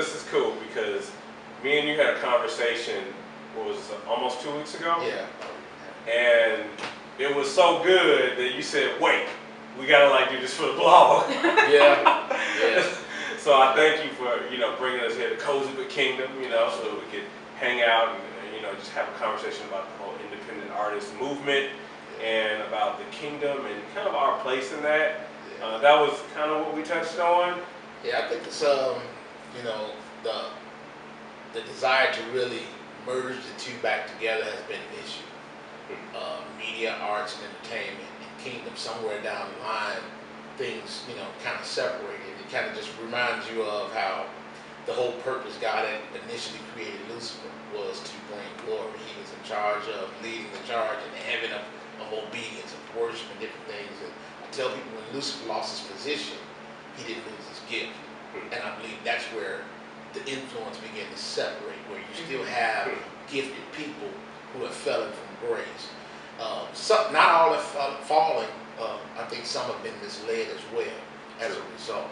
this is cool because me and you had a conversation, what was it, almost 2 weeks ago? Yeah. And it was so good that you said, wait, we gotta like do this for the blog. Yeah. Yeah. So I thank you for, bringing us here to Cozy But Kingdom, so we could hang out and, just have a conversation about the whole independent artist movement and about the kingdom and kind of our place in that. That was kind of what we touched on. Yeah, I think it's the desire to really merge the two back together has been an issue. Media, arts, and entertainment, and kingdom. Somewhere down the line, things kind of separated. It kind of just reminds you of how the whole purpose God had initially created Lucifer was to bring glory. He was in charge of leading the charge in the heaven of obedience, of worship, and different things. And I tell people when Lucifer lost his position, he didn't lose his gift. And I believe that's where the influence began to separate, where you still have gifted people who have fallen from grace. Not all have fallen. I think some have been misled as well as a result.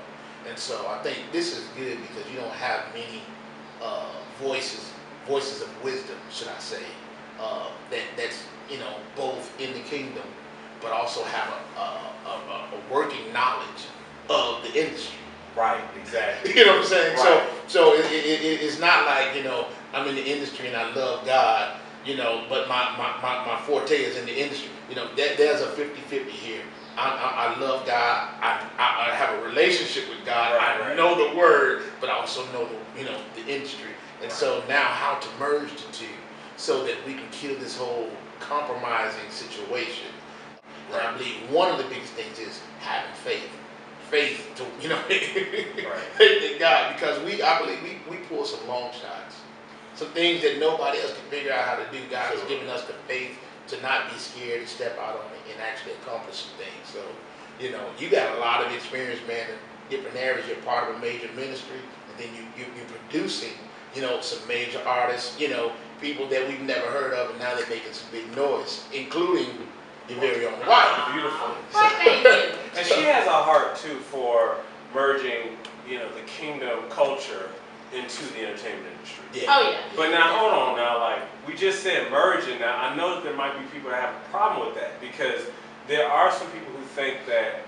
And so I think this is good because you don't have many voices of wisdom, should I say, that's both in the kingdom, but also have a working knowledge of the industry. Right, exactly. You know what I'm saying? Right. So it's not like I'm in the industry and I love God, but my forte is in the industry. There's a 50-50 here. I love God. I have a relationship with God. I know the Word, but I also know the industry. And so now, how to merge the two so that we can kill this whole compromising situation. And I believe one of the biggest things is having faith. Faith to faith in God, because I believe we pull some long shots, some things that nobody else can figure out how to do. God has given us the faith to not be scared and step out on it and actually accomplish some things. So, you got a lot of experience, man, in different areas. You're part of a major ministry, and then you're producing, some major artists, people that we've never heard of, and now they're making some big noise, including your very own wife. Beautiful. Thank you. And she has a heart too for merging, the kingdom culture into the entertainment industry. Yeah. Oh yeah. But now, hold on now, like, we just said merging. Now, I know that there might be people that have a problem with that because there are some people who think that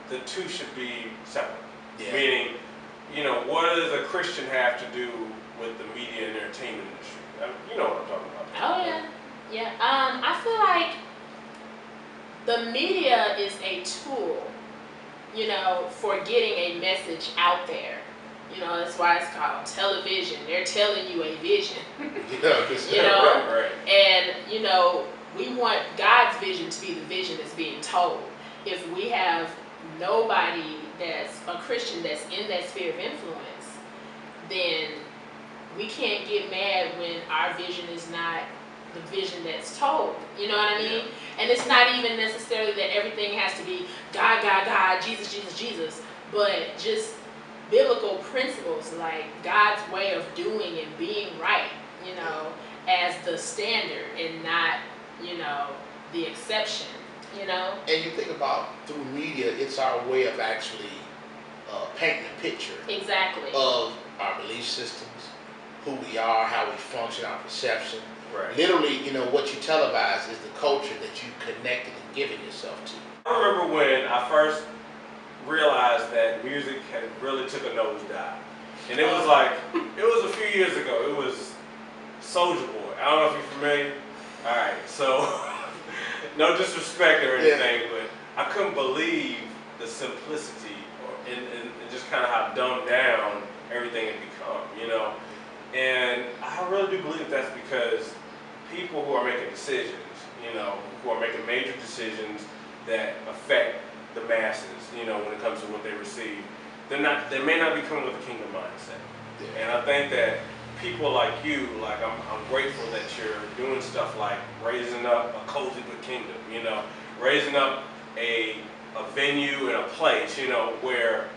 the two should be separate. Yeah. Meaning, what does a Christian have to do with the media and entertainment industry? You know what I'm talking about. Oh yeah. Yeah. I feel like the media is a tool, for getting a message out there. That's why it's called television. They're telling you a vision. Right. And, we want God's vision to be the vision that's being told. If we have nobody that's a Christian that's in that sphere of influence, then we can't get mad when our vision is not the vision that's told. You know what I mean? Yeah. And it's not even necessarily that everything has to be God, God, God, Jesus, Jesus, Jesus, but just biblical principles like God's way of doing and being right, as the standard and not, the exception, And you think about through media, it's our way of actually painting a picture Exactly. of our belief systems, who we are, how we function, our perception. Right. Literally, what you televise is the culture that you connected and given yourself to. I remember when I first realized that music had really took a nosedive. And it was a few years ago. It was Soulja Boy. I don't know if you're familiar. Alright, so no disrespect or anything, but I couldn't believe the simplicity and just kind of how dumbed down everything had become, And I really do believe that's because people who are making decisions, who are making major decisions that affect the masses, when it comes to what they receive, they may not be coming with a kingdom mindset. Yeah. And I think that people like you, like I'm grateful that you're doing stuff like raising up a Cozy But Kingdom, raising up a venue and a place, where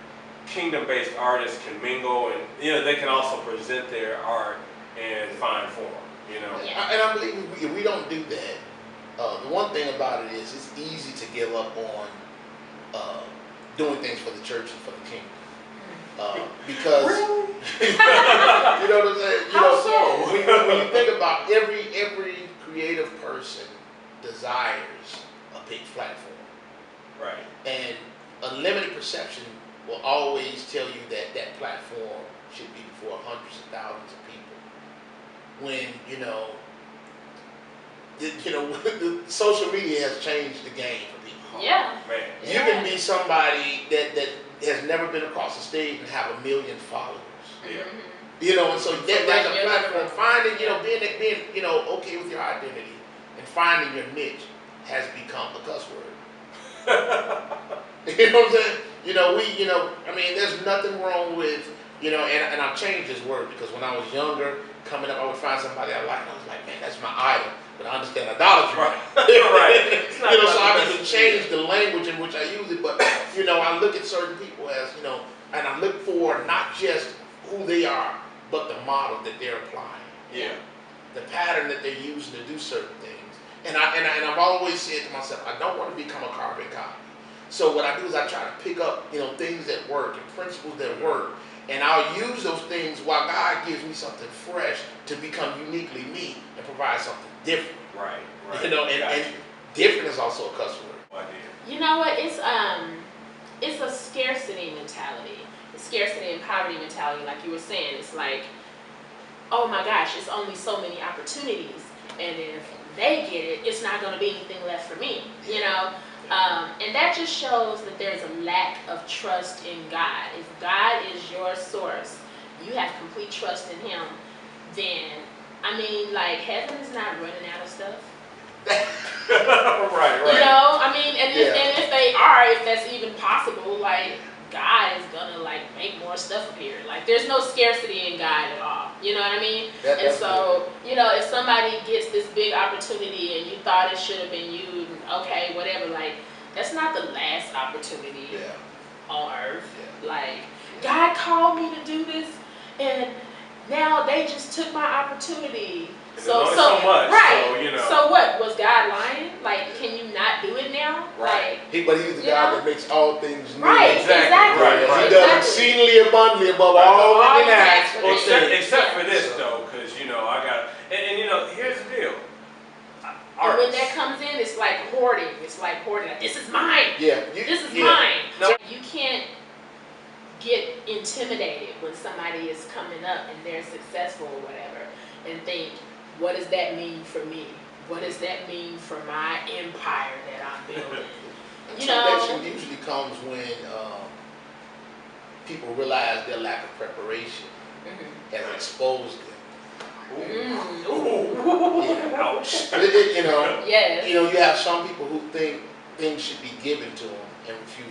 kingdom-based artists can mingle and they can also present their art and find form, Yeah. And I believe if we don't do that, the one thing about it is it's easy to give up on doing things for the church and for the kingdom. Because Really? you know what I'm saying. You How know, so? when you think about every creative person desires a big platform, Right. and a limited perception will always tell you that that platform should be before hundreds of thousands of people. When the social media has changed the game for people. Yeah. Man. You can be somebody that has never been across the stage and have 1 million followers. Yeah. And so there's Right, a yeah, platform. right. Finding, being okay with your identity and finding your niche has become a cuss word. You know what I'm saying? There's nothing wrong with, and I've changed this word because when I was younger, coming up, I would find somebody I liked. I was like, man, that's my idol. But I understand idolatry. Right. Right. It's not So about I've the even best. changed the language in which I use it. But, I look at certain people as, and I look for not just who they are, but the model that they're applying. Yeah. The pattern that they're using to do certain things. And I've always said to myself, I don't want to become a carbon copy. So what I do is I try to pick up, things that work and principles that work. And I'll use those things while God gives me something fresh to become uniquely me and provide something different. Right. Right. And different is also a cuss word. You know what? It's a scarcity mentality. A scarcity and poverty mentality, like you were saying. It's like, oh my gosh, it's only so many opportunities, and if they get it, it's not going to be anything left for me. And that just shows that there's a lack of trust in God. If God is your source, you have complete trust in Him, then, heaven is not running out of stuff. Right. And if they are, if that's even possible, God is gonna make more stuff appear. There's no scarcity in God at all. You know what I mean? And so, if somebody gets this big opportunity and you thought it should have been you, okay, whatever, that's not the last opportunity on earth. God called me to do this, and now they just took my opportunity. So much. Right. So, So what? Was God lying? Can you not do it now? Right. But He's the God that makes all things new. Right. Exactly. Right. He does exceedingly abundantly above all we can ask. Except for this though, because I got and here's the deal. And when that comes in, it's like hoarding. It's like hoarding. This is mine. Yeah. This is mine. No. You can't get intimidated when somebody is coming up and they're successful or whatever, and think, what does that mean for me? What does that mean for my empire that I'm building? Intimidation usually comes when people realize their lack of preparation has exposed them. Ooh. Yeah. Ouch. Yes. You have some people who think things should be given to them and refuse